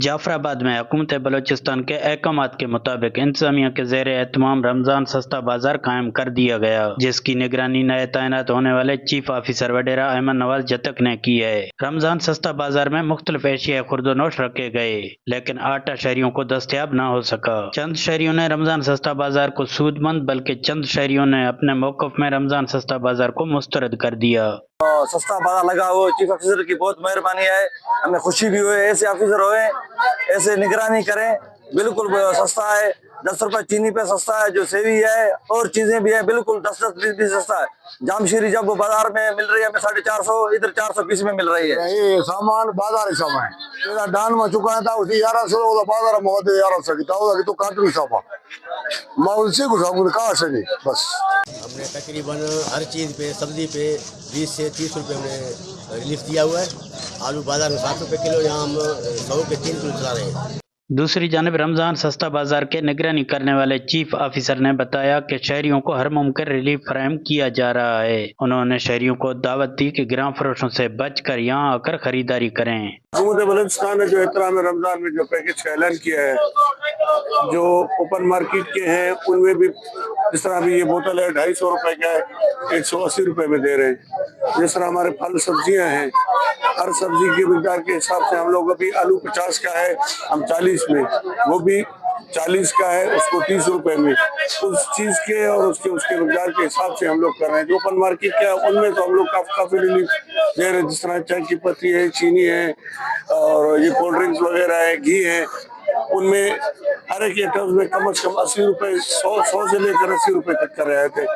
जाफराबाद में हुकूमत बलूचिस्तान के अहकामात के मुताबिक इंतजामिया के ज़ेर एहतमाम रमज़ान सस्ता बाजार कायम कर दिया गया, जिसकी निगरानी नए तैनात होने वाले चीफ ऑफिसर वडेरा अहमद नवाज जतक ने की है। रमज़ान सस्ता बाजार में मुख्तलिफ एशिया खुर्दोनोश रखे गए, लेकिन आटा शहरियों को दस्तयाब न हो सका। चंद शहरियों ने रमज़ान सस्ता बाजार को सूदमंद, बल्कि चंद शहरियों ने अपने मौक़िफ़ में रमज़ान सस्ता बाजार को मुस्तरद कर दिया। सस्ता बाजार लगा हो, चीफ ऑफिसर की बहुत मेहरबानी है, हमें खुशी भी हुई। ऐसे ऑफिसर होए, ऐसे निगरानी करें, बिल्कुल सस्ता है। 10 रुपए चीनी पे सस्ता है, जो सेवी है और चीजें भी है बिल्कुल 10-10, 20-20 सस्ता है। जामशीरी जब बाजार में मिल रही है हमें 450, इधर 420 में मिल रही है। ये सामान बाजार सामान तेरा दान में चुका है था उसी 1100 बाजार में होते 1100 की तो काटू सामा मैं उनसे कुछ कहा से नहीं बस। हमने तकरीबन हर चीज़ पे, सब्जी पे 20 से 30 रुपए हमने रिलीफ दिया हुआ है। आलू बाजार में 60 रुपए किलो, यहाँ हम 100 के 3 किलो चला रहे हैं। दूसरी जानिब रमज़ान सस्ता बाजार के निगरानी करने वाले चीफ ऑफिसर ने बताया कि शहरियों को हर मुमकिन रिलीफ फराहम किया जा रहा है। उन्होंने शहरियों को दावत दी कि गिरां फरोशों से बचकर यहाँ आकर खरीदारी करें। हुकूमत बलूचिस्तान ने जो एहतराम रमजान में जो पैकेज का ऐलान किया है, जो ओपन मार्केट के हैं उनमें भी जिस तरह अभी ये बोतल है 250 रुपए का है, 180 रुपए में दे रहे हैं। जिस तरह हमारे फल सब्जियां हैं, हर सब्जी की मिकदार के हिसाब से हम लोग अभी आलू 50 का है हम 40 में, वो भी 40 का है उसको 30 रुपए में, उस चीज के और उसके मिकदार के हिसाब से हम लोग कर रहे हैं। जो ओपन मार्केट के उनमें तो हम लोग काफी रिलीफ दे रहे हैं, जिस तरह चाय की पत्ती है, चीनी है और ये कोल्ड ड्रिंक्स वगैरह है, घी है, उनमें हर एक आइटम में कम से कम 80 रुपए 100 से लेकर 80 रुपए तक कर रहे थे।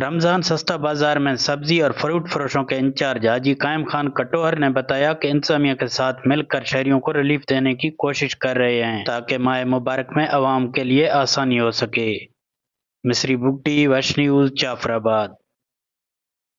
रमज़ान सस्ता बाजार में सब्जी और फ्रूट फरोशों के इंचार्ज हाजी कायम खान कटोहर ने बताया कि इंतजामिया के साथ मिलकर शहरियों को रिलीफ देने की कोशिश कर रहे हैं, ताकि माह मुबारक में अवाम के लिए आसानी हो सके। मिस्री बुगटी, वश न्यूज़, जाफराबाद।